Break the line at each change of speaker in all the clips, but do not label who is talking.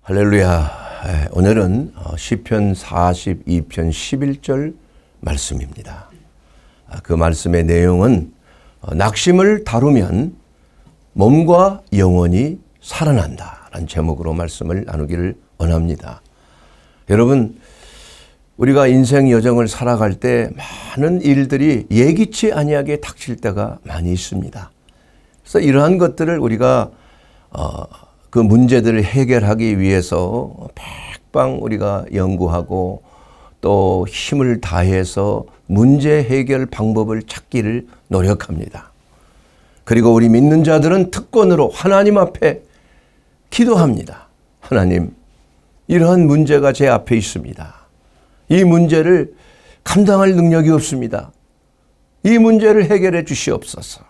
할렐루야. 오늘은 시편 42편 11절 말씀입니다. 그 말씀의 내용은 낙심을 다루면 몸과 영혼이 살아난다 라는 제목으로 말씀을 나누기를 원합니다. 여러분, 우리가 인생 여정을 살아갈 때 많은 일들이 예기치 아니하게 닥칠 때가 많이 있습니다. 그래서 이러한 것들을 우리가 그 문제들을 해결하기 위해서 백방 우리가 연구하고 또 힘을 다해서 문제 해결 방법을 찾기를 노력합니다. 그리고 우리 믿는 자들은 특권으로 하나님 앞에 기도합니다. 하나님, 이러한 문제가 제 앞에 있습니다. 이 문제를 감당할 능력이 없습니다. 이 문제를 해결해 주시옵소서.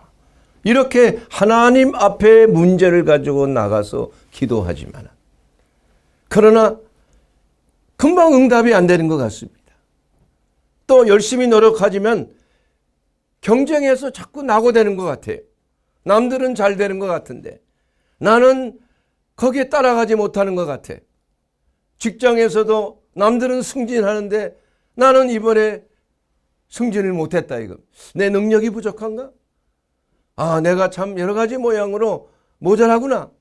이렇게 하나님 앞에 문제를 가지고 나가서 기도하지만 그러나 금방 응답이 안 되는 것 같습니다. 또 열심히 노력하지만 경쟁에서 자꾸 낙오되는 것 같아요. 남들은 잘 되는 것 같은데 나는 거기에 따라가지 못하는 것 같아. 직장에서도 남들은 승진하는데 나는 이번에 승진을 못했다 이거. 내 능력이 부족한가? 내가 참 여러 가지 모양으로 모자라구나.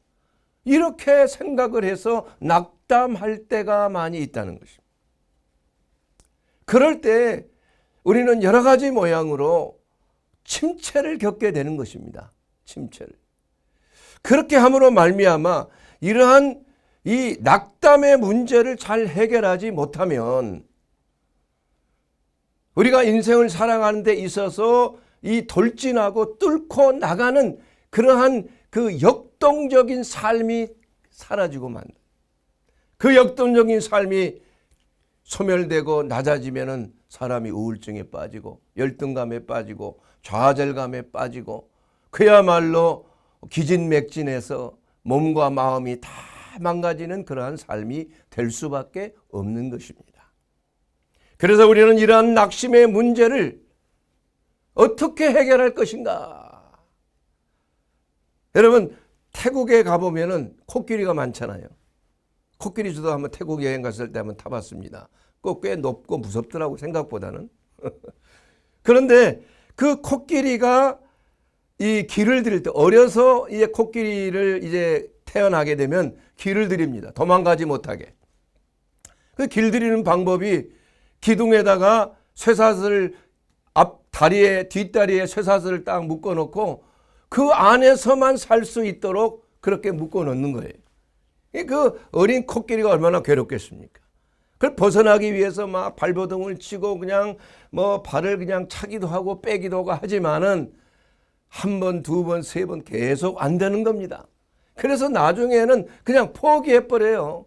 이렇게 생각을 해서 낙담할 때가 많이 있다는 것입니다. 그럴 때 우리는 여러 가지 모양으로 침체를 겪게 되는 것입니다. 침체를. 그렇게 함으로 말미암아 이러한 이 낙담의 문제를 잘 해결하지 못하면 우리가 인생을 살아가는 데 있어서 이 돌진하고 뚫고 나가는 그러한 그 역동적인 삶이 사라지고 만다. 그 역동적인 삶이 소멸되고 낮아지면은 사람이 우울증에 빠지고 열등감에 빠지고 좌절감에 빠지고 그야말로 기진맥진해서 몸과 마음이 다 망가지는 그러한 삶이 될 수밖에 없는 것입니다. 그래서 우리는 이러한 낙심의 문제를 어떻게 해결할 것인가? 여러분, 태국에 가보면은 코끼리가 많잖아요. 코끼리 저도 한번 태국 여행 갔을 때 한번 타봤습니다. 그거 꽤 높고 무섭더라고 생각보다는. 그런데 그 코끼리가 이 길을 들일 때 어려서 이제 코끼리를 이제 태어나게 되면 길을 들입니다. 도망가지 못하게. 그 길 들이는 방법이 기둥에다가 쇠사슬을 다리에 뒷다리에 쇠사슬을 딱 묶어 놓고 그 안에서만 살 수 있도록 그렇게 묶어 놓는 거예요. 그 어린 코끼리가 얼마나 괴롭겠습니까? 그걸 벗어나기 위해서 막 발버둥을 치고 그냥 뭐 발을 그냥 차기도 하고 빼기도 하고 하지만은 한 번, 두 번, 세 번 계속 안 되는 겁니다. 그래서 나중에는 그냥 포기해 버려요.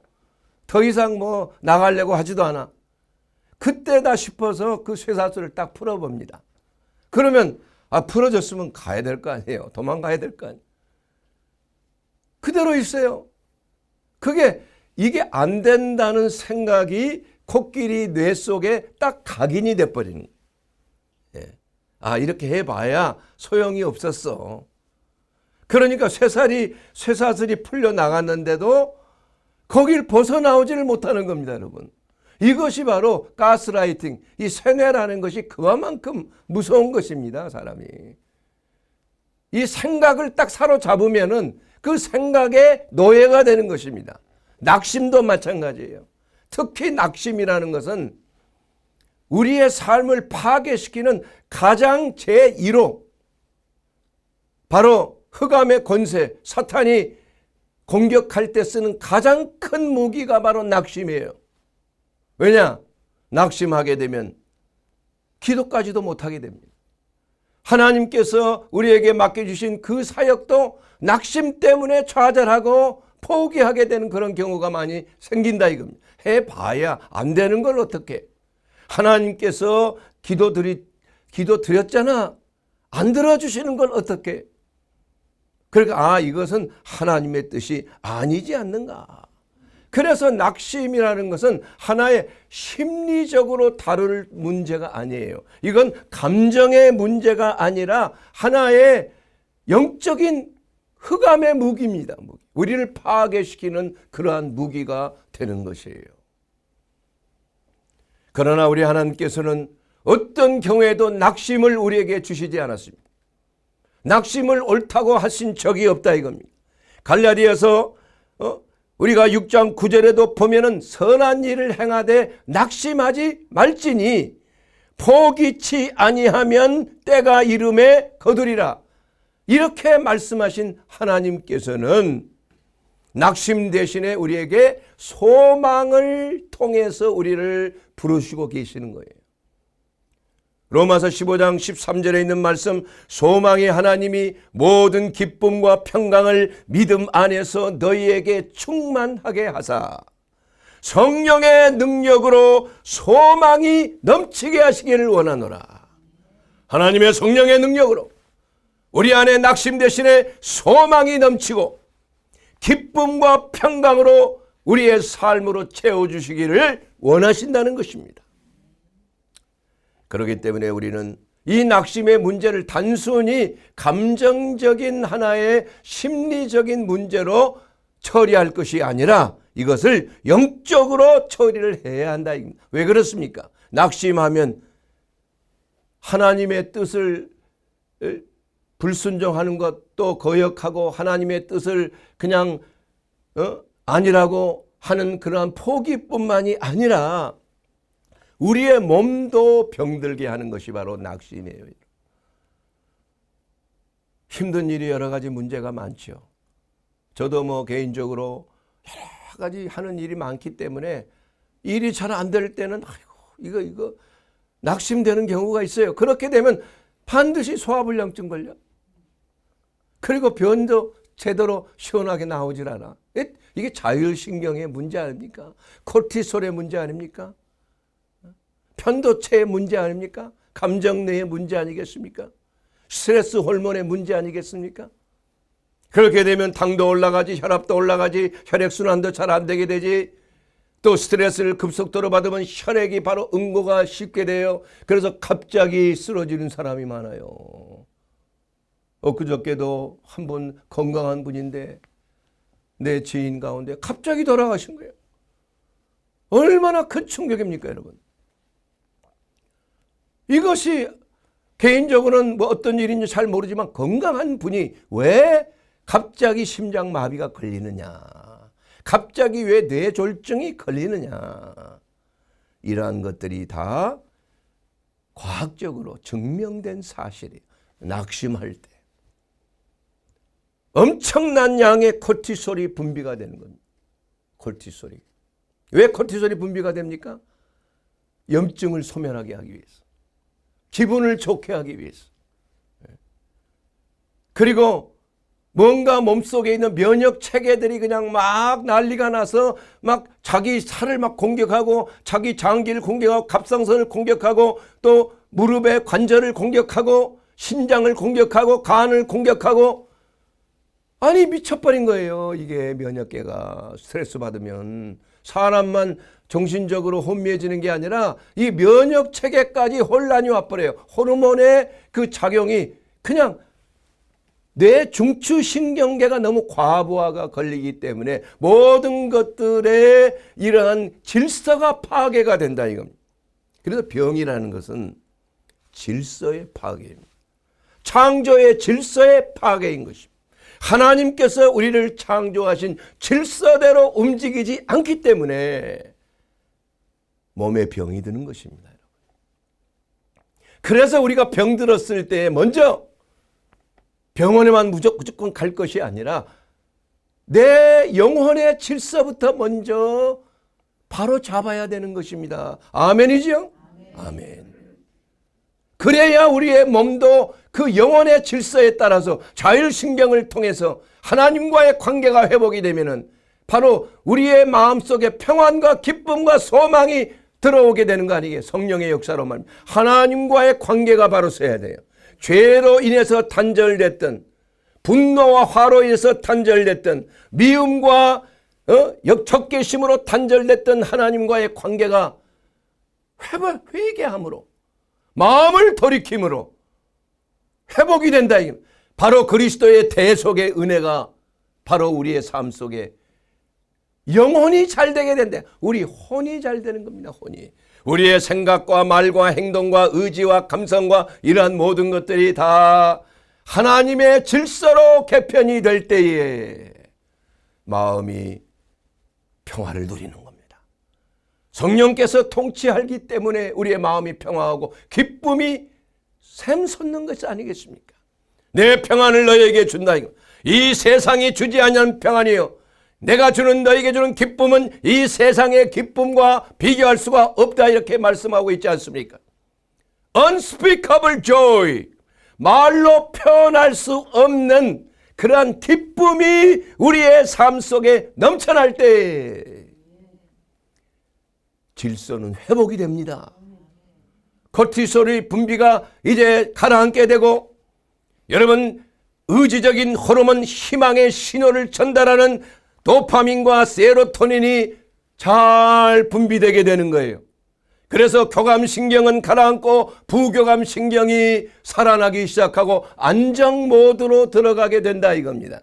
더 이상 뭐 나가려고 하지도 않아. 그때다 싶어서 그 쇠사슬을 딱 풀어봅니다. 그러면 풀어졌으면 가야 될 거 아니에요. 도망가야 될 거 아니에요. 그대로 있어요. 이게 안 된다는 생각이 코끼리 뇌 속에 딱 각인이 돼버리는 거예요. 이렇게 해봐야 소용이 없었어. 그러니까 쇠사슬이 풀려 나갔는데도 거길 벗어나오지를 못하는 겁니다, 여러분. 이것이 바로 가스라이팅, 이 세뇌라는 것이 그만큼 무서운 것입니다, 사람이. 이 생각을 딱 사로잡으면은 그 생각의 노예가 되는 것입니다. 낙심도 마찬가지예요. 특히 낙심이라는 것은 우리의 삶을 파괴시키는 가장 제1호, 바로 흑암의 권세, 사탄이 공격할 때 쓰는 가장 큰 무기가 바로 낙심이에요. 왜냐? 낙심하게 되면 기도까지도 못하게 됩니다. 하나님께서 우리에게 맡겨주신 그 사역도 낙심 때문에 좌절하고 포기하게 되는 그런 경우가 많이 생긴다 이겁니다. 해봐야 안 되는 걸 어떻게? 하나님께서 기도 드렸잖아. 안 들어주시는 걸 어떻게? 그러니까 이것은 하나님의 뜻이 아니지 않는가. 그래서 낙심이라는 것은 하나의 심리적으로 다룰 문제가 아니에요. 이건 감정의 문제가 아니라 하나의 영적인 흑암의 무기입니다. 우리를 파괴시키는 그러한 무기가 되는 것이에요. 그러나 우리 하나님께서는 어떤 경우에도 낙심을 우리에게 주시지 않았습니다. 낙심을 옳다고 하신 적이 없다 이겁니다. 갈라디아서 우리가 6장 9절에도 보면은 선한 일을 행하되 낙심하지 말지니 포기치 아니하면 때가 이름에 거두리라. 이렇게 말씀하신 하나님께서는 낙심 대신에 우리에게 소망을 통해서 우리를 부르시고 계시는 거예요. 로마서 15장 13절에 있는 말씀, 소망이 하나님이 모든 기쁨과 평강을 믿음 안에서 너희에게 충만하게 하사 성령의 능력으로 소망이 넘치게 하시기를 원하노라. 하나님의 성령의 능력으로 우리 안에 낙심 대신에 소망이 넘치고 기쁨과 평강으로 우리의 삶으로 채워주시기를 원하신다는 것입니다. 그렇기 때문에 우리는 이 낙심의 문제를 단순히 감정적인 하나의 심리적인 문제로 처리할 것이 아니라 이것을 영적으로 처리를 해야 한다. 왜 그렇습니까? 낙심하면 하나님의 뜻을 불순종하는 것도 거역하고 하나님의 뜻을 그냥 아니라고 하는 그러한 포기뿐만이 아니라 우리의 몸도 병들게 하는 것이 바로 낙심이에요. 힘든 일이 여러 가지 문제가 많죠. 저도 개인적으로 여러 가지 하는 일이 많기 때문에 일이 잘 안 될 때는 아이고 이거 낙심되는 경우가 있어요. 그렇게 되면 반드시 소화불량증 걸려. 그리고 변도 제대로 시원하게 나오질 않아. 이게 자율신경의 문제 아닙니까? 코르티솔의 문제 아닙니까? 편도체의 문제 아닙니까? 감정뇌의 문제 아니겠습니까? 스트레스 호르몬의 문제 아니겠습니까? 그렇게 되면 당도 올라가지, 혈압도 올라가지, 혈액순환도 잘 안 되게 되지. 또 스트레스를 급속도로 받으면 혈액이 바로 응고가 쉽게 돼요. 그래서 갑자기 쓰러지는 사람이 많아요. 엊그저께도 한 분 건강한 분인데 내 지인 가운데 갑자기 돌아가신 거예요. 얼마나 큰 충격입니까, 여러분? 이것이 개인적으로는 어떤 일인지 잘 모르지만 건강한 분이 왜 갑자기 심장마비가 걸리느냐, 갑자기 왜 뇌졸중이 걸리느냐, 이러한 것들이 다 과학적으로 증명된 사실이에요. 낙심할 때 엄청난 양의 코르티솔이 분비가 되는 겁니다. 코르티솔이. 왜 코르티솔이 분비가 됩니까? 염증을 소멸하게 하기 위해서, 기분을 좋게 하기 위해서. 그리고 뭔가 몸속에 있는 면역 체계들이 그냥 막 난리가 나서 막 자기 살을 막 공격하고 자기 장기를 공격하고 갑상선을 공격하고 또 무릎의 관절을 공격하고 심장을 공격하고 간을 공격하고, 아니 미쳐버린 거예요. 이게 면역계가 스트레스 받으면 사람만 정신적으로 혼미해지는 게 아니라 이 면역 체계까지 혼란이 와버려요. 호르몬의 그 작용이 그냥 뇌 중추신경계가 너무 과부하가 걸리기 때문에 모든 것들의 이러한 질서가 파괴가 된다 이겁니다. 그래서 병이라는 것은 질서의 파괴입니다. 창조의 질서의 파괴인 것입니다. 하나님께서 우리를 창조하신 질서대로 움직이지 않기 때문에 몸에 병이 드는 것입니다. 그래서 우리가 병들었을 때 먼저 병원에만 무조건 갈 것이 아니라 내 영혼의 질서부터 먼저 바로 잡아야 되는 것입니다. 아멘이죠? 아멘. 그래야 우리의 몸도 그 영혼의 질서에 따라서 자율신경을 통해서 하나님과의 관계가 회복이 되면은 바로 우리의 마음속에 평안과 기쁨과 소망이 들어오게 되는 거 아니겠어요? 성령의 역사로 말입니다. 하나님과의 관계가 바로 서야 돼요. 죄로 인해서 단절됐던, 분노와 화로 인해서 단절됐던, 미움과 적개심으로 단절됐던 하나님과의 관계가 회개함으로, 마음을 돌이킴으로 회복이 된다. 바로 그리스도의 대속의 은혜가 바로 우리의 삶 속에 영혼이 잘 되게 된다. 우리 혼이 잘 되는 겁니다. 혼이. 우리의 생각과 말과 행동과 의지와 감성과 이러한 모든 것들이 다 하나님의 질서로 개편이 될 때에 마음이 평화를 누리는 겁니다. 성령께서 통치하기 때문에 우리의 마음이 평화하고 기쁨이 샘솟는 것이 아니겠습니까? 내 평안을 너에게 준다. 이 세상이 주지 않는 평안이요, 내가 주는 너에게 주는 기쁨은 이 세상의 기쁨과 비교할 수가 없다, 이렇게 말씀하고 있지 않습니까? Unspeakable joy, 말로 표현할 수 없는 그러한 기쁨이 우리의 삶 속에 넘쳐날 때 질서는 회복이 됩니다. 코르티솔의 분비가 이제 가라앉게 되고, 여러분, 의지적인 호르몬 희망의 신호를 전달하는 도파민과 세로토닌이 잘 분비되게 되는 거예요. 그래서 교감신경은 가라앉고 부교감신경이 살아나기 시작하고 안정 모드로 들어가게 된다, 이겁니다.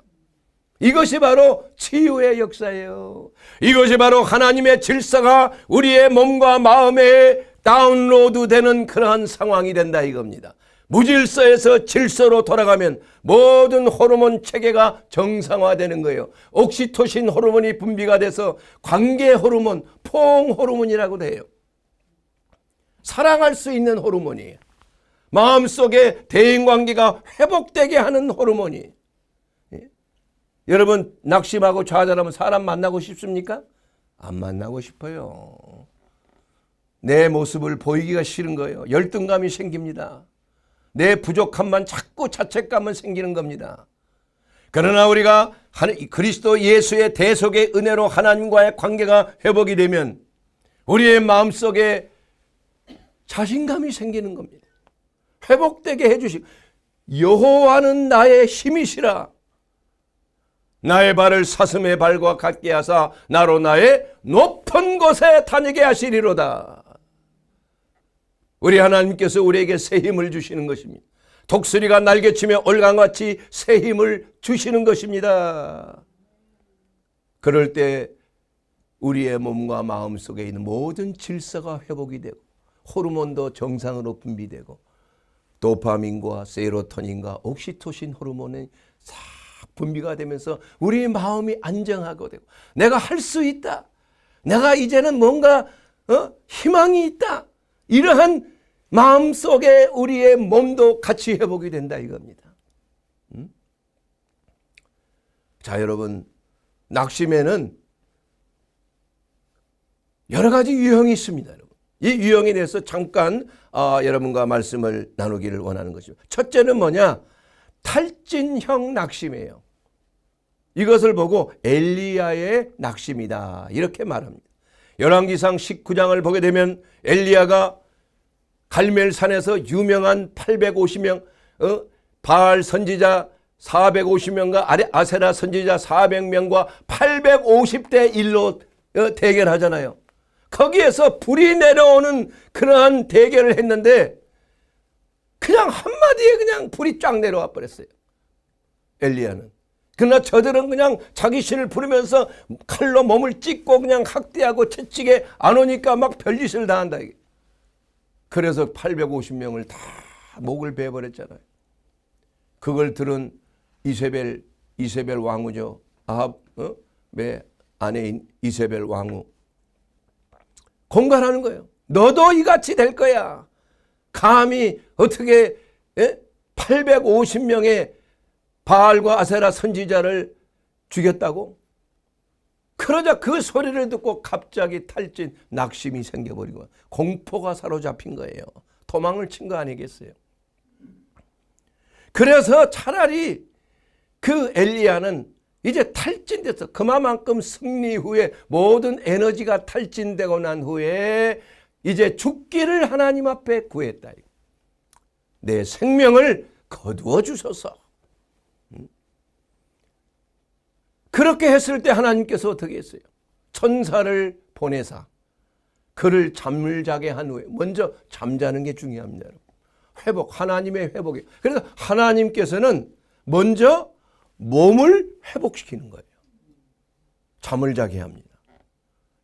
이것이 바로 치유의 역사예요. 이것이 바로 하나님의 질서가 우리의 몸과 마음에 다운로드 되는 그러한 상황이 된다, 이겁니다. 무질서에서 질서로 돌아가면 모든 호르몬 체계가 정상화되는 거예요. 옥시토신 호르몬이 분비가 돼서 관계 호르몬, 포옹 호르몬이라고 돼요. 사랑할 수 있는 호르몬이에요. 마음속에 대인관계가 회복되게 하는 호르몬이. 여러분, 낙심하고 좌절하면 사람 만나고 싶습니까? 안 만나고 싶어요. 내 모습을 보이기가 싫은 거예요. 열등감이 생깁니다. 내 부족함만 자꾸 자책감은 생기는 겁니다. 그러나 우리가 그리스도 예수의 대속의 은혜로 하나님과의 관계가 회복이 되면 우리의 마음속에 자신감이 생기는 겁니다. 회복되게 해주시고, 여호와는 나의 힘이시라. 나의 발을 사슴의 발과 같게 하사 나로 나의 높은 곳에 다니게 하시리로다. 우리 하나님께서 우리에게 새 힘을 주시는 것입니다. 독수리가 날개치며 올강같이 새 힘을 주시는 것입니다. 그럴 때 우리의 몸과 마음 속에 있는 모든 질서가 회복이 되고 호르몬도 정상으로 분비되고 도파민과 세로토닌과 옥시토신 호르몬이 싹 분비가 되면서 우리의 마음이 안정하게 되고, 내가 할 수 있다, 내가 이제는 뭔가 희망이 있다, 이러한 마음속에 우리의 몸도 같이 회복이 된다, 이겁니다. 자, 여러분, 낙심에는 여러 가지 유형이 있습니다. 여러분. 이 유형에 대해서 잠깐 여러분과 말씀을 나누기를 원하는 것입니다. 첫째는 뭐냐? 탈진형 낙심이에요. 이것을 보고 엘리야의 낙심이다, 이렇게 말합니다. 열왕기상 19장을 보게 되면 엘리야가 갈멜산에서 유명한 850명 바알 선지자 450명과 아세라 선지자 400명과 850대 1로 대결하잖아요. 거기에서 불이 내려오는 그러한 대결을 했는데 그냥 한마디에 그냥 불이 쫙 내려와 버렸어요, 엘리야는. 그러나 저들은 그냥 자기 신을 부르면서 칼로 몸을 찢고 그냥 학대하고 채찍에 안 오니까 막 별짓을 다 한다. 그래서 850명을 다 목을 베어버렸잖아요. 그걸 들은 이세벨 왕후죠. 아합의 아내인 이세벨 왕후. 공갈하는 거예요. 너도 이같이 될 거야. 감히 어떻게 850명의 바알과 아세라 선지자를 죽였다고? 그러자 그 소리를 듣고 갑자기 탈진, 낙심이 생겨버리고 공포가 사로잡힌 거예요. 도망을 친 거 아니겠어요? 그래서 차라리 그 엘리야는 이제 탈진돼서 그만큼 승리 후에 모든 에너지가 탈진되고 난 후에 이제 죽기를 하나님 앞에 구했다. 내 생명을 거두어 주소서. 그렇게 했을 때 하나님께서 어떻게 했어요? 천사를 보내사 그를 잠을 자게 한 후에, 먼저 잠자는 게 중요합니다. 회복, 하나님의 회복이에요. 그래서 하나님께서는 먼저 몸을 회복시키는 거예요. 잠을 자게 합니다.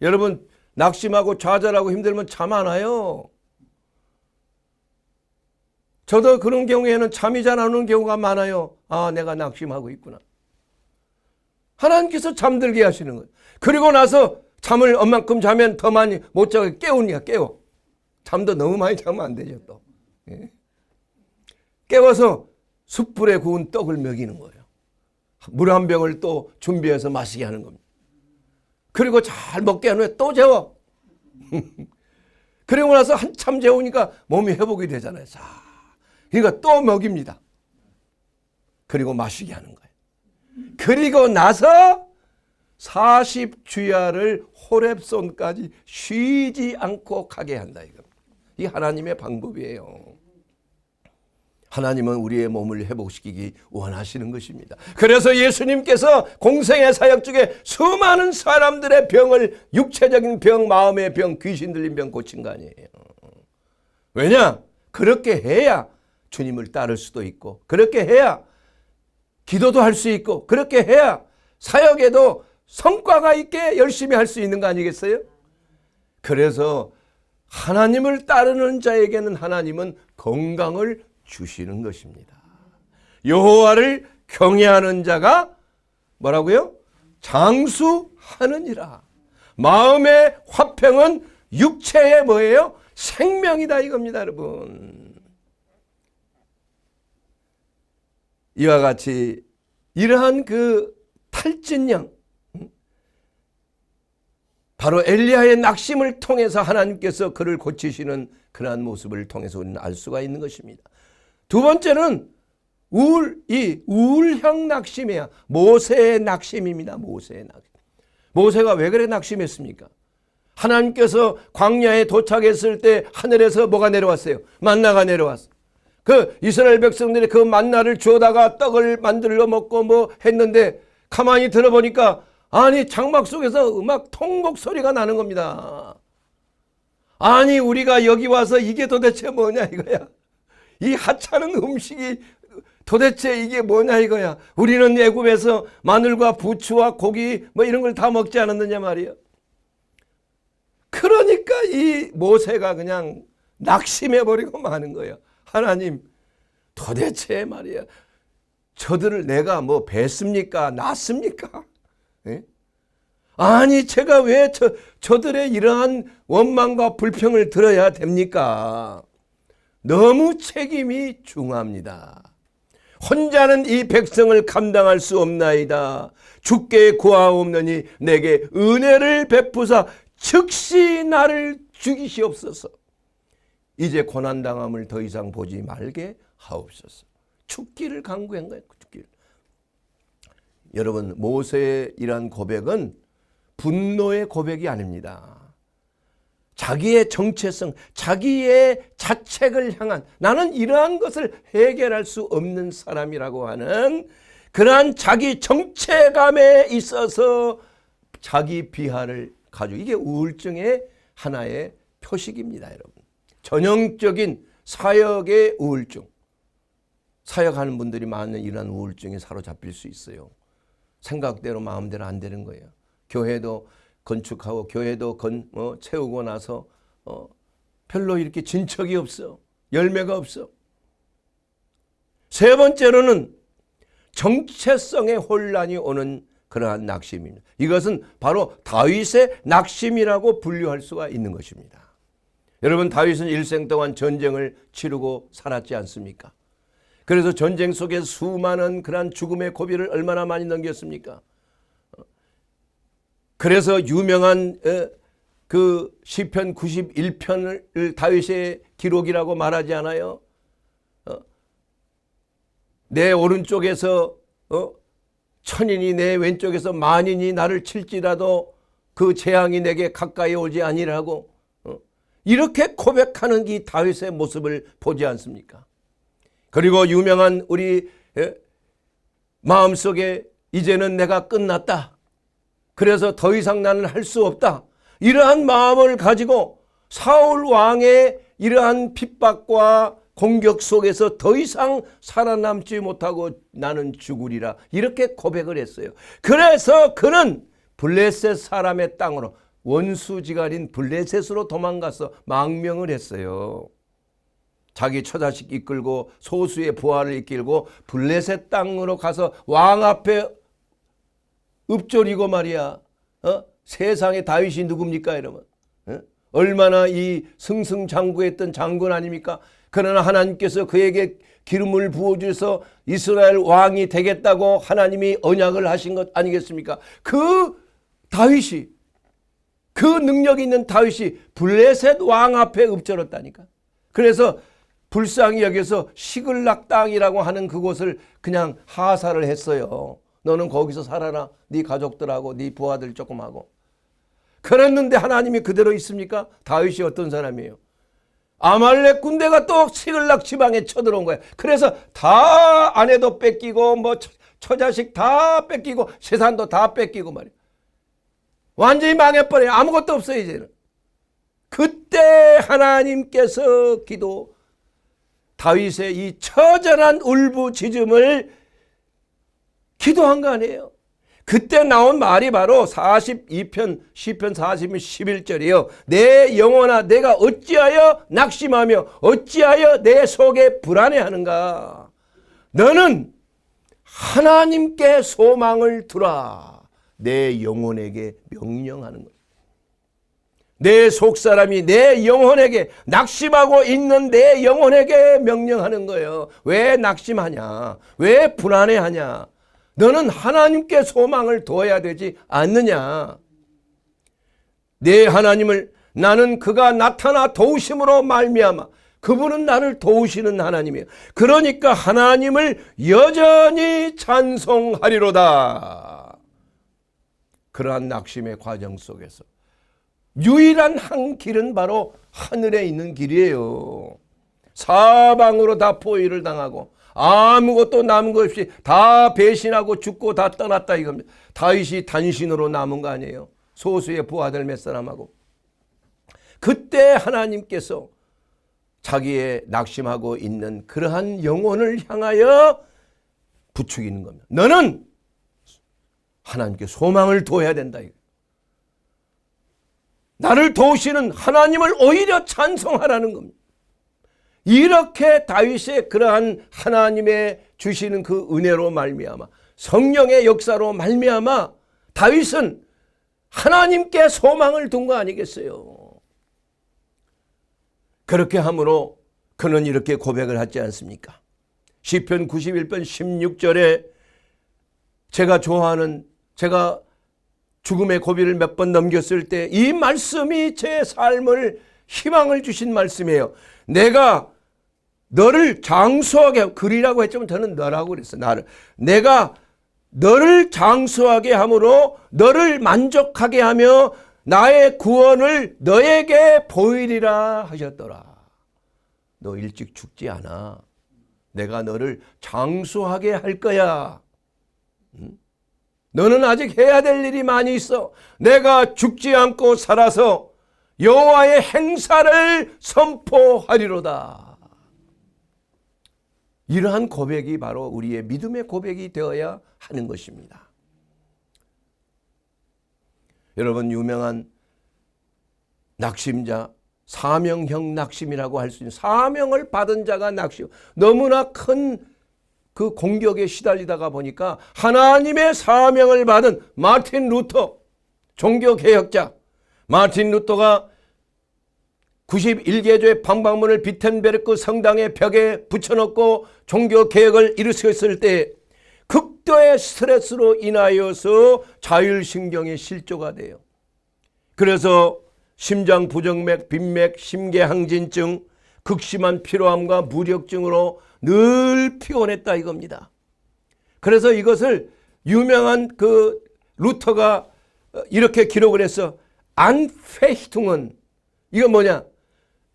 여러분 낙심하고 좌절하고 힘들면 잠 안 와요. 저도 그런 경우에는 잠이 잘 안 오는 경우가 많아요. 아, 내가 낙심하고 있구나. 하나님께서 잠들게 하시는 거예요. 그리고 나서 잠을 얼만큼 자면 더 많이 못 자게 깨우니까 깨워. 잠도 너무 많이 자면 안 되죠 또. 깨워서 숯불에 구운 떡을 먹이는 거예요. 물 한 병을 또 준비해서 마시게 하는 겁니다. 그리고 잘 먹게 한 후에 또 재워. 그리고 나서 한참 재우니까 몸이 회복이 되잖아요. 자, 그러니까 또 먹입니다. 그리고 마시게 하는 거예요. 그리고 나서 40주야를 호렙손까지 쉬지 않고 가게 한다 이겁니다. 이 하나님의 방법이에요. 하나님은 우리의 몸을 회복시키기 원하시는 것입니다. 그래서 예수님께서 공생의 사역 중에 수많은 사람들의 병을, 육체적인 병, 마음의 병, 귀신 들린 병 고친 거 아니에요. 왜냐? 그렇게 해야 주님을 따를 수도 있고, 그렇게 해야 기도도 할 수 있고, 그렇게 해야 사역에도 성과가 있게 열심히 할 수 있는 거 아니겠어요? 그래서 하나님을 따르는 자에게는 하나님은 건강을 주시는 것입니다. 여호와를 경외하는 자가 뭐라고요? 장수하느니라. 마음의 화평은 육체의 뭐예요? 생명이다 이겁니다, 여러분. 이와 같이 이러한 그 탈진형, 바로 엘리야의 낙심을 통해서 하나님께서 그를 고치시는 그러한 모습을 통해서 우리는 알 수가 있는 것입니다. 두 번째는 우울형 낙심이야. 모세의 낙심입니다. 모세의 낙심. 모세가 왜 그래 낙심했습니까? 하나님께서 광야에 도착했을 때 하늘에서 뭐가 내려왔어요? 만나가 내려왔어. 그 이스라엘 백성들이 그 만나를 주워다가 떡을 만들어 먹고 뭐 했는데 가만히 들어보니까 아니 장막 속에서 음악 통곡 소리가 나는 겁니다. 아니 우리가 여기 와서 이게 도대체 뭐냐 이거야. 이 하찮은 음식이 도대체 이게 뭐냐 이거야. 우리는 애굽에서 마늘과 부추와 고기 뭐 이런 걸 다 먹지 않았느냐 말이야. 그러니까 이 모세가 그냥 낙심해버리고 마는 거예요. 하나님 도대체 말이야 저들을 내가 뭐 bes습니까? 낳습니까? 예? 아니 제가 왜 저들의 이러한 원망과 불평을 들어야 됩니까? 너무 책임이 중합니다. 혼자는 이 백성을 감당할 수 없나이다. 주께 구하옵느니 내게 은혜를 베푸사 즉시 나를 죽이시옵소서. 이제 고난당함을 더 이상 보지 말게 하옵소서. 죽기를 간구한 거예요. 죽기를. 여러분 모세의 이러한 고백은 분노의 고백이 아닙니다. 자기의 정체성, 자기의 자책을 향한 나는 이러한 것을 해결할 수 없는 사람이라고 하는 그러한 자기 정체감에 있어서 자기 비하를 가지고 이게 우울증의 하나의 표식입니다. 여러분. 전형적인 사역의 우울증. 사역하는 분들이 많은 이러한 우울증에 사로잡힐 수 있어요. 생각대로 마음대로 안 되는 거예요. 교회도 건축하고 교회도 채우고 나서 별로 이렇게 진척이 없어. 열매가 없어. 세 번째로는 정체성의 혼란이 오는 그러한 낙심입니다. 이것은 바로 다윗의 낙심이라고 분류할 수가 있는 것입니다. 여러분 다윗은 일생 동안 전쟁을 치르고 살았지 않습니까? 그래서 전쟁 속에 수많은 그러한 죽음의 고비를 얼마나 많이 넘겼습니까? 그래서 유명한 그 시편 91편을 다윗의 기록이라고 말하지 않아요? 내 오른쪽에서 천인이 내 왼쪽에서 만인이 나를 칠지라도 그 재앙이 내게 가까이 오지 아니라고 이렇게 고백하는 이 다윗의 모습을 보지 않습니까? 그리고 유명한 우리 마음속에 이제는 내가 끝났다. 그래서 더 이상 나는 할 수 없다. 이러한 마음을 가지고 사울 왕의 이러한 핍박과 공격 속에서 더 이상 살아남지 못하고 나는 죽으리라 이렇게 고백을 했어요. 그래서 그는 블레셋 사람의 땅으로 원수지간인 블레셋으로 도망가서 망명을 했어요. 자기 처자식 이끌고 소수의 부하를 이끌고 블레셋 땅으로 가서 왕 앞에 읊조리고 말이야. 세상에 다윗이 누굽니까 이러면. 얼마나 이 승승장구했던 장군 아닙니까? 그러나 하나님께서 그에게 기름을 부어주셔서 이스라엘 왕이 되겠다고 하나님이 언약을 하신 것 아니겠습니까? 그 다윗이, 그 능력 있는 다윗이 블레셋 왕 앞에 읊조렸다니까. 그래서 불쌍히 여기서 시글락 땅이라고 하는 그곳을 그냥 하사를 했어요. 너는 거기서 살아라. 네 가족들하고 네 부하들 조금 하고. 그랬는데 하나님이 그대로 있습니까? 다윗이 어떤 사람이에요? 아말렉 군대가 또 시글락 지방에 쳐들어온 거예요. 그래서 다 아내도 뺏기고 뭐 처자식 다 뺏기고 재산도 다 뺏기고 말이에요. 완전히 망해버려요. 아무것도 없어요 이제는. 그때 하나님께서 다윗의 이 처절한 울부짖음을 기도한 거 아니에요. 그때 나온 말이 바로 42편 시편 40편 11절이에요. 내 영혼아 내가 어찌하여 낙심하며 어찌하여 내 속에 불안해하는가. 너는 하나님께 소망을 두라. 내 영혼에게 명령하는 거예요. 내 속사람이 내 영혼에게 낙심하고 있는 내 영혼에게 명령하는 거예요. 왜 낙심하냐? 왜 불안해하냐? 너는 하나님께 소망을 둬야 되지 않느냐? 내 하나님을 나는 그가 나타나 도우심으로 말미암아 그분은 나를 도우시는 하나님이에요. 그러니까 하나님을 여전히 찬송하리로다. 그러한 낙심의 과정 속에서 유일한 한 길은 바로 하늘에 있는 길이에요. 사방으로 다 포위를 당하고 아무것도 남은 것 없이 다 배신하고 죽고 다 떠났다 이겁니다. 다윗이 단신으로 남은 거 아니에요. 소수의 부하들 몇 사람하고. 그때 하나님께서 자기의 낙심하고 있는 그러한 영혼을 향하여 부추기는 겁니다. 너는 하나님께 소망을 둬야 된다. 나를 도우시는 하나님을 오히려 찬송하라는 겁니다. 이렇게 다윗의 그러한 하나님의 주시는 그 은혜로 말미암아 성령의 역사로 말미암아 다윗은 하나님께 소망을 둔 거 아니겠어요? 그렇게 함으로 그는 이렇게 고백을 하지 않습니까? 시편 91편 16절에 제가 좋아하는 제가 죽음의 고비를 몇 번 넘겼을 때 이 말씀이 제 삶을 희망을 주신 말씀이에요. 내가 너를 장수하게 그리라고 했지만 저는 너라고 그랬어요. 나를. 내가 너를 장수하게 함으로 너를 만족하게 하며 나의 구원을 너에게 보이리라 하셨더라. 너 일찍 죽지 않아. 내가 너를 장수하게 할 거야. 너는 아직 해야 될 일이 많이 있어. 내가 죽지 않고 살아서 여호와의 행사를 선포하리로다. 이러한 고백이 바로 우리의 믿음의 고백이 되어야 하는 것입니다. 여러분, 유명한 낙심자, 사명형 낙심이라고 할 수 있는 사명을 받은 자가 낙심. 너무나 큰 그 공격에 시달리다가 보니까 하나님의 사명을 받은 마틴 루터, 종교개혁자 마틴 루터가 91개조의 방방문을 비텐베르크 성당의 벽에 붙여놓고 종교개혁을 이루었을 때 극도의 스트레스로 인하여서 자율신경의 실조가 돼요. 그래서 심장 부정맥, 빈맥, 심계항진증, 극심한 피로함과 무력증으로 늘 피곤했다 이겁니다. 그래서 이것을 유명한 그 루터가 이렇게 기록을 해서 안페히퉁은 이건 뭐냐?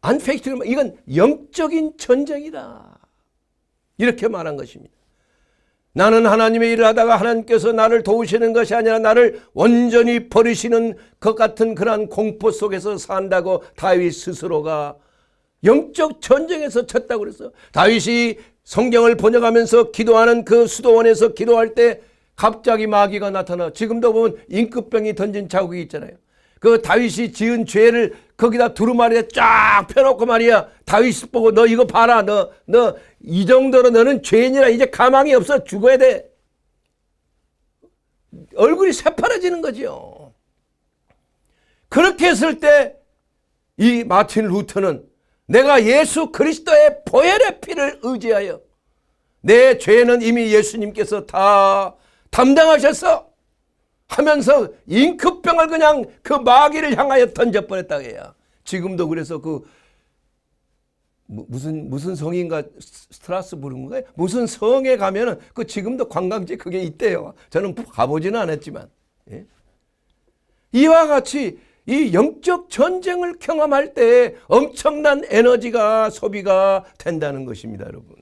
안페히퉁은 이건 영적인 전쟁이다. 이렇게 말한 것입니다. 나는 하나님의 일을 하다가 하나님께서 나를 도우시는 것이 아니라 나를 온전히 버리시는 것 같은 그러한 공포 속에서 산다고 다윗 스스로가 영적 전쟁에서 쳤다고 그랬어요. 다윗이 성경을 번역하면서 기도하는 그 수도원에서 기도할 때 갑자기 마귀가 나타나. 지금도 보면 임금병이 던진 자국이 있잖아요. 그 다윗이 지은 죄를 거기다 두루마리에 쫙 펴놓고 말이야. 다윗 보고 너 이거 봐라. 너 이 정도로 너는 죄인이라 이제 가망이 없어. 죽어야 돼. 얼굴이 새파래지는 거죠. 그렇게 했을 때 이 마틴 루터는 내가 예수 그리스도의 보혈의 피를 의지하여 내 죄는 이미 예수님께서 다 담당하셨어 하면서 잉크병을 그냥 그 마귀를 향하여 던져버렸다고 해요. 지금도 그래서 그 무슨 성인가 스트라스부르인가요? 무슨 성에 가면은 그 지금도 관광지 그게 있대요. 저는 가보지는 않았지만. 예? 이와 같이 이 영적 전쟁을 경험할 때 엄청난 에너지가 소비가 된다는 것입니다, 여러분.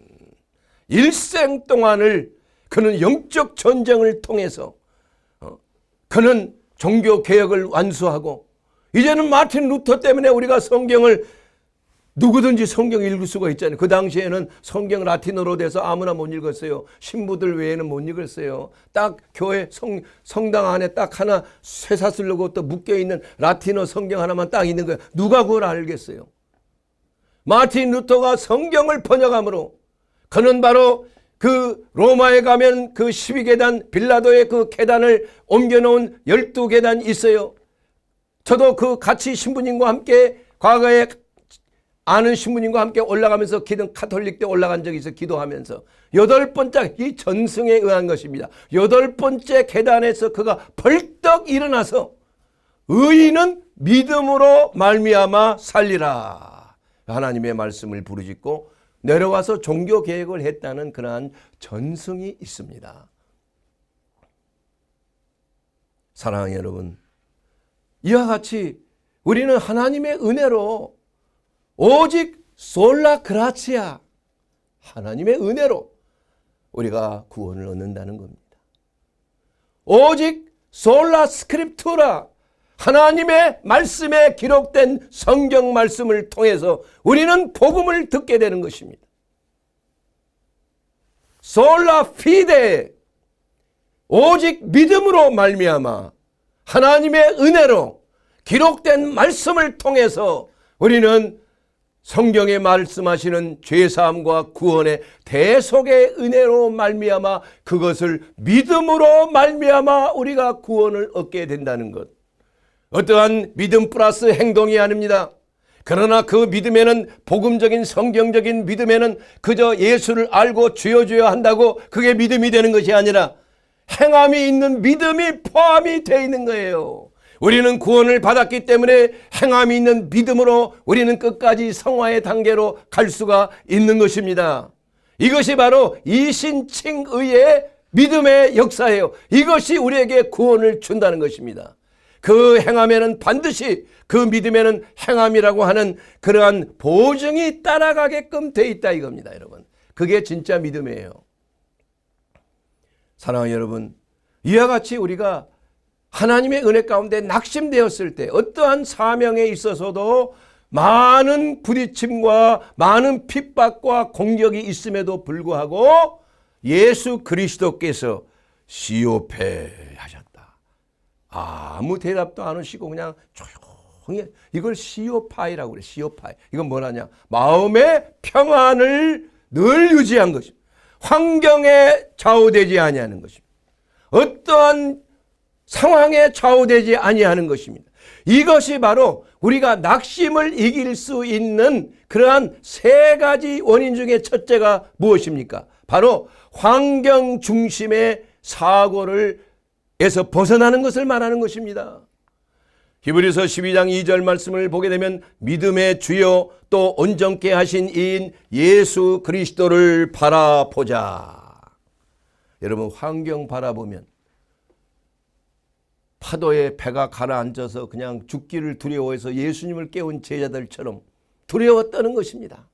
일생 동안을 그는 영적 전쟁을 통해서 그는 종교 개혁을 완수하고 이제는 마틴 루터 때문에 우리가 성경을 누구든지 성경 읽을 수가 있잖아요. 그 당시에는 성경 라틴어로 돼서 아무나 못 읽었어요. 신부들 외에는 못 읽었어요. 딱 교회 성당 안에 딱 하나 쇠사슬로고 또 묶여있는 라틴어 성경 하나만 딱 있는 거예요. 누가 그걸 알겠어요? 마틴 루터가 성경을 번역함으로 그는 바로 그 로마에 가면 그 12계단 빌라도의 그 계단을 옮겨놓은 12계단이 있어요. 저도 그 같이 신부님과 함께 과거에 아는 신부님과 함께 올라가면서 기도 카톨릭 때 올라간 적이 있어. 기도하면서 8번째 이 전승에 의한 것입니다. 8번째 계단에서 그가 벌떡 일어나서 의인은 믿음으로 말미암아 살리라 하나님의 말씀을 부르짖고 내려와서 종교 개혁을 했다는 그러한 전승이 있습니다. 사랑하는 여러분, 이와 같이 우리는 하나님의 은혜로 오직 솔라 그라치아 하나님의 은혜로 우리가 구원을 얻는다는 겁니다. 오직 솔라 스크립투라 하나님의 말씀에 기록된 성경 말씀을 통해서 우리는 복음을 듣게 되는 것입니다. 솔라 피데 오직 믿음으로 말미암아 하나님의 은혜로 기록된 말씀을 통해서 우리는 성경에 말씀하시는 죄사함과 구원의 대속의 은혜로 말미암아 그것을 믿음으로 말미암아 우리가 구원을 얻게 된다는 것. 어떠한 믿음 플러스 행동이 아닙니다. 그러나 그 믿음에는 복음적인 성경적인 믿음에는 그저 예수를 알고 주여 한다고 그게 믿음이 되는 것이 아니라 행함이 있는 믿음이 포함이 되어 있는 거예요. 우리는 구원을 받았기 때문에 행함이 있는 믿음으로 우리는 끝까지 성화의 단계로 갈 수가 있는 것입니다. 이것이 바로 이신칭의의 믿음의 역사예요. 이것이 우리에게 구원을 준다는 것입니다. 그 행함에는 반드시 그 믿음에는 행함이라고 하는 그러한 보증이 따라가게끔 돼 있다 이겁니다, 여러분. 그게 진짜 믿음이에요. 사랑하는 여러분, 이와 같이 우리가 하나님의 은혜 가운데 낙심되었을 때 어떠한 사명에 있어서도 많은 부딪힘과 많은 핍박과 공격이 있음에도 불구하고 예수 그리스도께서 시오페 하셨다. 아무 대답도 안 하시고 그냥 조용히 이걸 시오파이라고 그래. 시오파이. 이건 뭐냐냐? 마음의 평안을 늘 유지한 것입니다. 환경에 좌우되지 아니하는 것입니다. 어떠한 상황에 좌우되지 아니하는 것입니다. 이것이 바로 우리가 낙심을 이길 수 있는 그러한 3가지 원인 중에 첫째가 무엇입니까? 바로 환경 중심의 사고를 에서 벗어나는 것을 말하는 것입니다. 히브리서 12장 2절 말씀을 보게 되면 믿음의 주요 또 온전케 하신 이인 예수 그리스도를 바라보자. 여러분, 환경 바라보면 파도에 배가 가라앉아서 그냥 죽기를 두려워해서 예수님을 깨운 제자들처럼 두려워 떠는 것입니다.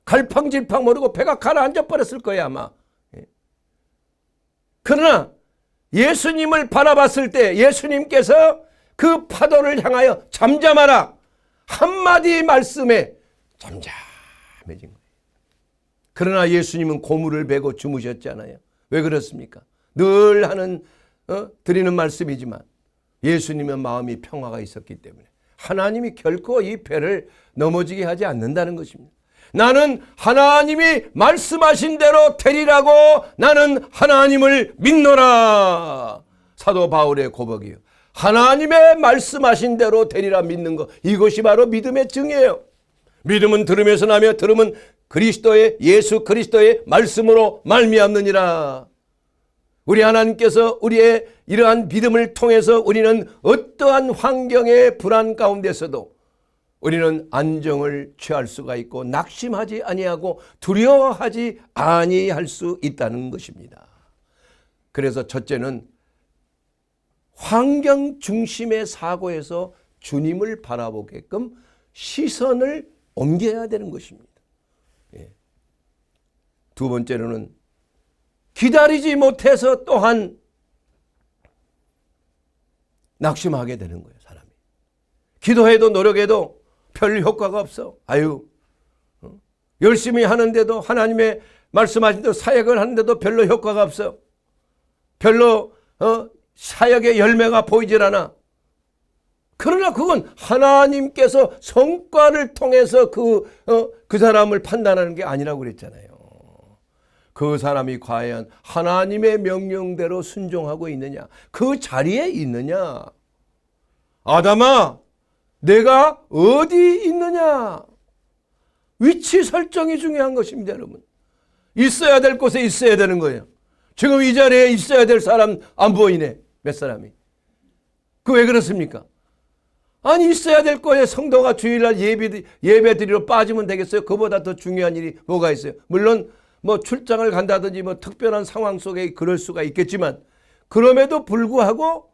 갈팡질팡 모르고 배가 가라앉아 버렸을 거야 아마. 그러나 예수님을 바라봤을 때 예수님께서 그 파도를 향하여 잠잠하라 한마디 말씀에 잠잠해진 거예요. 그러나 예수님은 고물을 베고 주무셨잖아요. 왜 그렇습니까? 늘 하는 드리는 말씀이지만 예수님의 마음이 평화가 있었기 때문에 하나님이 결코 이 배를 넘어지게 하지 않는다는 것입니다. 나는 하나님이 말씀하신 대로 되리라고 나는 하나님을 믿노라. 사도 바울의 고백이요. 하나님의 말씀하신 대로 되리라 믿는 것, 이것이 바로 믿음의 증이에요. 믿음은 들음에서 나며 들음은 그리스도의 예수 그리스도의 말씀으로 말미암느니라. 우리 하나님께서 우리의 이러한 믿음을 통해서 우리는 어떠한 환경의 불안 가운데서도 우리는 안정을 취할 수가 있고 낙심하지 아니하고 두려워하지 아니할 수 있다는 것입니다. 그래서 첫째는 환경 중심의 사고에서 주님을 바라보게끔 시선을 옮겨야 되는 것입니다. 두 번째로는 기다리지 못해서 또한 낙심하게 되는 거예요. 사람이 기도해도 노력해도 별 효과가 없어. 열심히 하는데도 하나님의 말씀하신 대로 사역을 하는데도 별로 효과가 없어. 별로 사역의 열매가 보이질 않아. 그러나 그건 하나님께서 성과를 통해서 그 사람을 판단하는 게 아니라고 그랬잖아요. 그 사람이 과연 하나님의 명령대로 순종하고 있느냐, 그 자리에 있느냐. 아담아, 내가 어디 있느냐. 위치 설정이 중요한 것입니다, 여러분. 있어야 될 곳에 있어야 되는 거예요. 지금 이 자리에 있어야 될 사람 안 보이네, 몇 사람이. 그 왜 그렇습니까? 아니, 있어야 될 거에 성도가 주일날 예배 드리러 빠지면 되겠어요? 그보다 더 중요한 일이 뭐가 있어요? 물론 뭐 출장을 간다든지 뭐 특별한 상황 속에 그럴 수가 있겠지만, 그럼에도 불구하고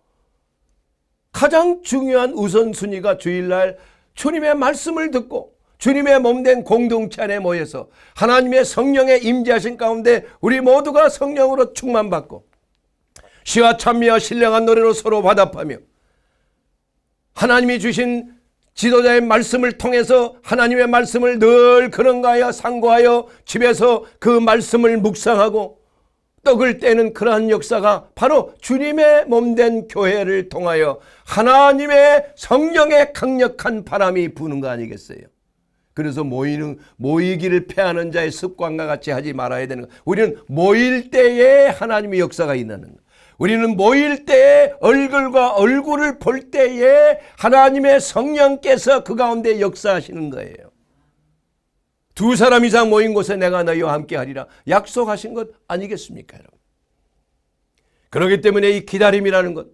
가장 중요한 우선순위가 주일날 주님의 말씀을 듣고 주님의 몸된 공동체 안에 모여서 하나님의 성령의 임재하신 가운데 우리 모두가 성령으로 충만받고 시와 찬미와 신령한 노래로 서로 화답하며 하나님이 주신 지도자의 말씀을 통해서 하나님의 말씀을 늘 그런가하여 상고하여 집에서 그 말씀을 묵상하고 떡을 떼는 그러한 역사가 바로 주님의 몸된 교회를 통하여 하나님의 성령의 강력한 바람이 부는 거 아니겠어요? 그래서 모이기를 패하는 자의 습관과 같이 하지 말아야 되는 거. 우리는 모일 때에 하나님의 역사가 있는 거. 우리는 모일 때에 얼굴과 얼굴을 볼 때에 하나님의 성령께서 그 가운데 역사하시는 거예요. 두 사람 이상 모인 곳에 내가 너희와 함께 하리라 약속하신 것 아니겠습니까, 여러분? 그렇기 때문에 이 기다림이라는 것,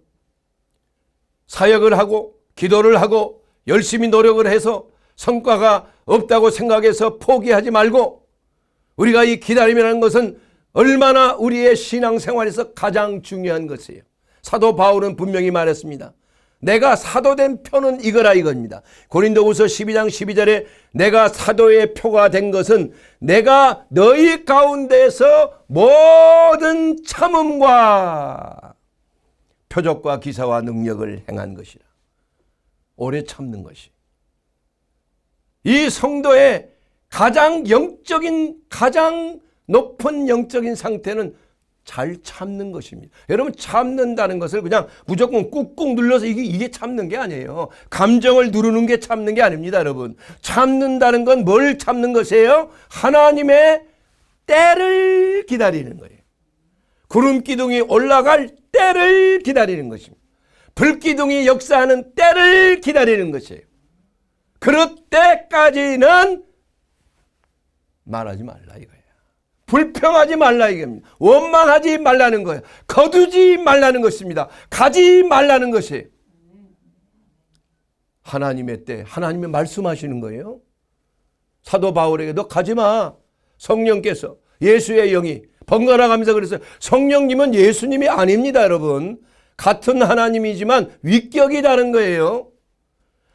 사역을 하고 기도를 하고 열심히 노력을 해서 성과가 없다고 생각해서 포기하지 말고, 우리가 이 기다림이라는 것은 얼마나 우리의 신앙생활에서 가장 중요한 것이에요. 사도 바울은 분명히 말했습니다. 내가 사도된 표는 이거라 이겁니다. 고린도후서 12장 12절에 내가 사도의 표가 된 것은 내가 너희 가운데서 모든 참음과 표적과 기사와 능력을 행한 것이라. 오래 참는 것이. 이 성도의 가장 높은 영적인 상태는 잘 참는 것입니다. 여러분, 참는다는 것을 그냥 무조건 꾹꾹 눌러서 이게 참는 게 아니에요. 감정을 누르는 게 참는 게 아닙니다, 여러분. 참는다는 건 뭘 참는 것이에요? 하나님의 때를 기다리는 거예요. 구름 기둥이 올라갈 때를 기다리는 것입니다. 불 기둥이 역사하는 때를 기다리는 것이에요. 그럴 때까지는 말하지 말라 이거예요. 불평하지 말라 이겁니다. 원망하지 말라는 거예요. 거두지 말라는 것입니다. 가지 말라는 것이에요. 하나님의 때, 하나님의 말씀하시는 거예요. 사도 바울에게 너 가지 마. 성령께서, 예수의 영이 번갈아 가면서 그랬어요. 성령님은 예수님이 아닙니다, 여러분. 같은 하나님이지만 위격이 다른 거예요.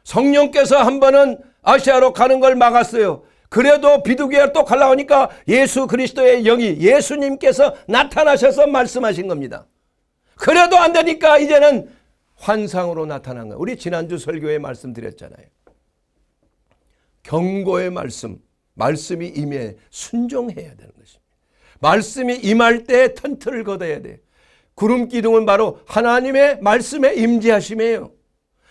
성령께서 한 번은 아시아로 가는 걸 막았어요. 그래도 비두기에 또 가려고 하니까 예수 그리스도의 영이, 예수님께서 나타나셔서 말씀하신 겁니다. 그래도 안 되니까 이제는 환상으로 나타난 거예요. 우리 지난주 설교에 말씀드렸잖아요. 경고의 말씀이 임해 순종해야 되는 것입니다. 말씀이 임할 때 턴트를 걷어야 돼. 구름 기둥은 바로 하나님의 말씀에 임재하심이에요.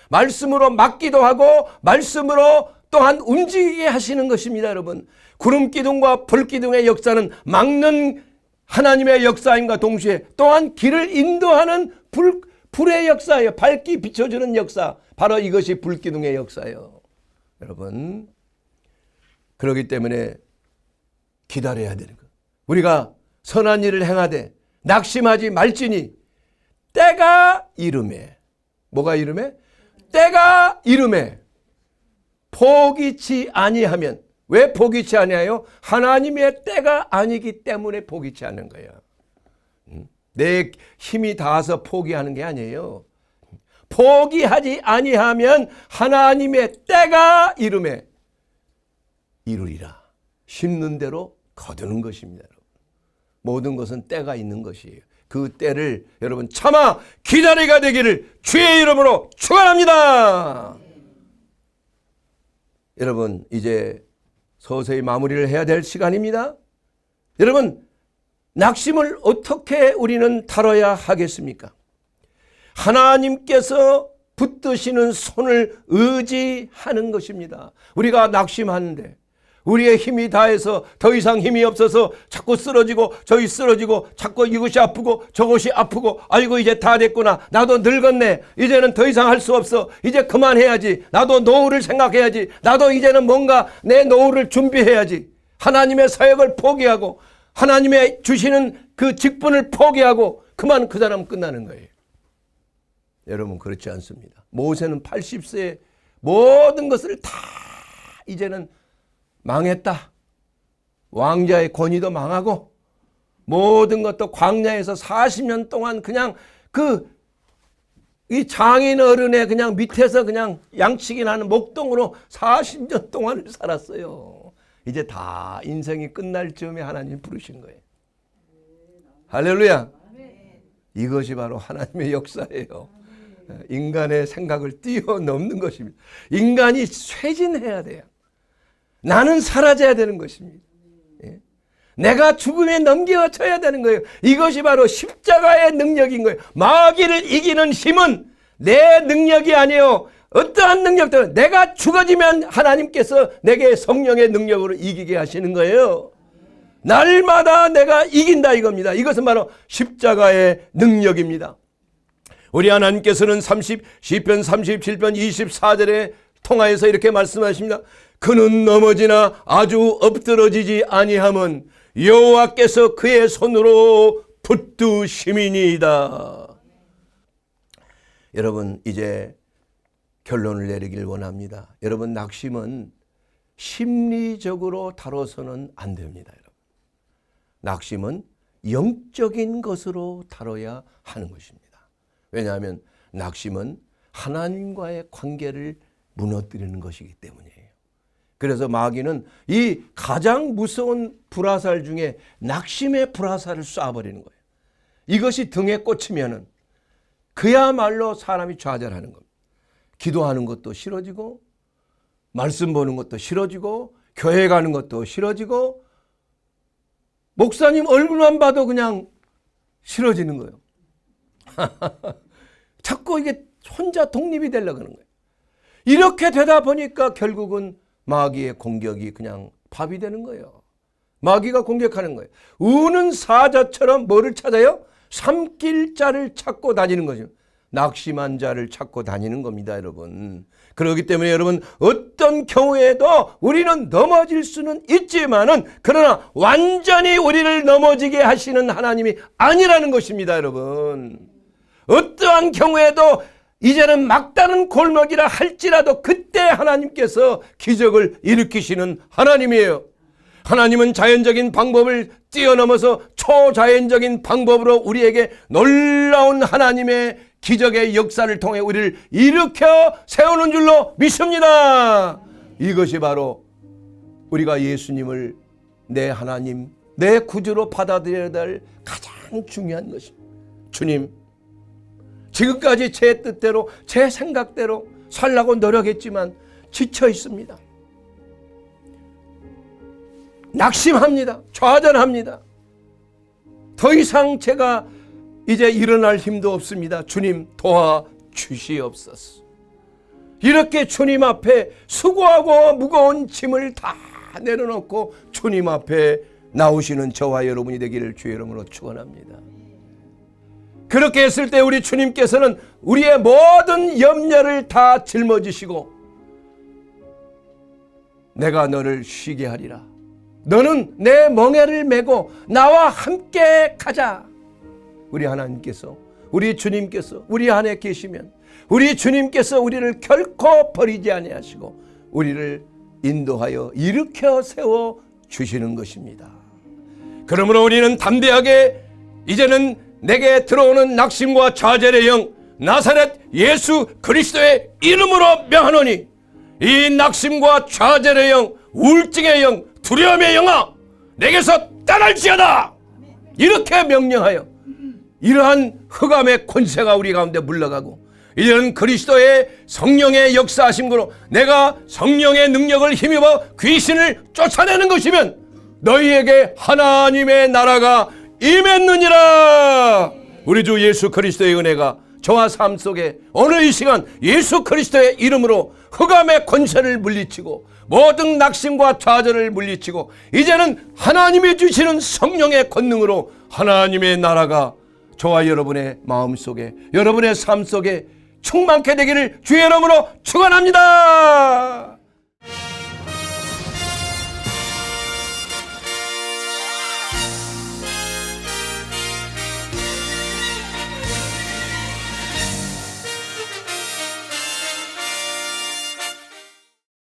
말씀으로 막기도 하고 말씀으로 또한 움직이게 하시는 것입니다, 여러분. 구름 기둥과 불 기둥의 역사는 막는 하나님의 역사임과 동시에 또한 길을 인도하는 불의 역사예요. 밝기 비춰주는 역사. 바로 이것이 불 기둥의 역사예요. 여러분, 그렇기 때문에 기다려야 되는 것. 우리가 선한 일을 행하되 낙심하지 말지니 때가 이르매. 뭐가 이르매? 때가 이르매. 포기치 아니하면. 왜 포기치 아니하여? 하나님의 때가 아니기 때문에 포기치 않는 거예요. 내 힘이 닿아서 포기하는 게 아니에요. 포기하지 아니하면 하나님의 때가 이르매 이루리라. 심는 대로 거두는 것입니다. 모든 것은 때가 있는 것이에요. 그 때를 여러분 참아 기다리가 되기를 주의 이름으로 축원합니다. 여러분, 이제 서서히 마무리를 해야 될 시간입니다. 여러분, 낙심을 어떻게 우리는 다뤄야 하겠습니까? 하나님께서 붙드시는 손을 의지하는 것입니다. 우리가 낙심하는데 우리의 힘이 다해서 더 이상 힘이 없어서 자꾸 쓰러지고 저기 쓰러지고 자꾸 이것이 아프고 저것이 아프고 아이고 이제 다 됐구나. 나도 늙었네. 이제는 더 이상 할 수 없어. 이제 그만해야지. 나도 노후를 생각해야지. 나도 이제는 뭔가 내 노후를 준비해야지. 하나님의 사역을 포기하고 하나님의 주시는 그 직분을 포기하고 그만 그 사람 끝나는 거예요. 여러분, 그렇지 않습니다. 모세는 80세에 모든 것을 다 이제는 망했다. 왕자의 권위도 망하고 모든 것도 광야에서 40년 동안 그냥 이 장인 어른의 그냥 밑에서 그냥 양치기 나는 목동으로 40년 동안을 살았어요. 이제 다 인생이 끝날 즈음에 하나님 부르신 거예요. 할렐루야. 이것이 바로 하나님의 역사예요. 인간의 생각을 뛰어넘는 것입니다. 인간이 쇄진해야 돼요. 나는 사라져야 되는 것입니다. 내가 죽음에 넘겨져야 되는 거예요. 이것이 바로 십자가의 능력인 거예요. 마귀를 이기는 힘은 내 능력이 아니에요. 어떠한 능력도 내가 죽어지면 하나님께서 내게 성령의 능력으로 이기게 하시는 거예요. 날마다 내가 이긴다 이겁니다. 이것은 바로 십자가의 능력입니다. 우리 하나님께서는 시편 37편 24절에 통하여서 이렇게 말씀하십니다. 그는 넘어지나 아주 엎드러지지 아니함은 여호와께서 그의 손으로 붙드심이니이다. 여러분, 이제 결론을 내리길 원합니다. 여러분, 낙심은 심리적으로 다뤄서는 안 됩니다. 여러분, 낙심은 영적인 것으로 다뤄야 하는 것입니다. 왜냐하면 낙심은 하나님과의 관계를 무너뜨리는 것이기 때문이에요. 그래서 마귀는 이 가장 무서운 불화살 중에 낙심의 불화살을 쏴버리는 거예요. 이것이 등에 꽂히면은 그야말로 사람이 좌절하는 겁니다. 기도하는 것도 싫어지고 말씀 보는 것도 싫어지고 교회 가는 것도 싫어지고 목사님 얼굴만 봐도 그냥 싫어지는 거예요. 자꾸 이게 혼자 독립이 되려고 하는 거예요. 이렇게 되다 보니까 결국은 마귀의 공격이 그냥 밥이 되는 거예요. 마귀가 공격하는 거예요. 우는 사자처럼 뭐를 찾아요? 삼킬 자를 찾고 다니는 거죠. 낙심한 자를 찾고 다니는 겁니다, 여러분. 그렇기 때문에 여러분, 어떤 경우에도 우리는 넘어질 수는 있지만은 그러나 완전히 우리를 넘어지게 하시는 하나님이 아니라는 것입니다, 여러분. 어떠한 경우에도 이제는 막다른 골목이라 할지라도 그때 하나님께서 기적을 일으키시는 하나님이에요. 하나님은 자연적인 방법을 뛰어넘어서 초자연적인 방법으로 우리에게 놀라운 하나님의 기적의 역사를 통해 우리를 일으켜 세우는 줄로 믿습니다. 이것이 바로 우리가 예수님을 내 하나님, 내 구주로 받아들여야 될 가장 중요한 것입니다. 주님, 지금까지 제 뜻대로 제 생각대로 살라고 노력했지만 지쳐 있습니다. 낙심합니다. 좌절합니다. 더 이상 제가 이제 일어날 힘도 없습니다. 주님 도와주시옵소서. 이렇게 주님 앞에 수고하고 무거운 짐을 다 내려놓고 주님 앞에 나오시는 저와 여러분이 되기를 주의 이름으로 축원합니다. 그렇게 했을 때 우리 주님께서는 우리의 모든 염려를 다 짊어지시고 내가 너를 쉬게 하리라. 너는 내 멍에를 메고 나와 함께 가자. 우리 하나님께서, 우리 주님께서 우리 안에 계시면 우리 주님께서 우리를 결코 버리지 아니하시고 우리를 인도하여 일으켜 세워 주시는 것입니다. 그러므로 우리는 담대하게 이제는 내게 들어오는 낙심과 좌절의 영 나사렛 예수 그리스도의 이름으로 명하노니 이 낙심과 좌절의 영, 우울증의 영, 두려움의 영아 내게서 떠날지어다. 이렇게 명령하여 이러한 흑암의 권세가 우리 가운데 물러가고 이제는 그리스도의 성령의 역사하심으로 내가 성령의 능력을 힘입어 귀신을 쫓아내는 것이면 너희에게 하나님의 나라가 임했느니라. 우리 주 예수 그리스도의 은혜가 저와 삶 속에 오늘 이 시간 예수 그리스도의 이름으로 흑암의 권세를 물리치고 모든 낙심과 좌절을 물리치고 이제는 하나님이 주시는 성령의 권능으로 하나님의 나라가 저와 여러분의 마음속에 여러분의 삶 속에 충만케 되기를 주의 이름으로 축원합니다.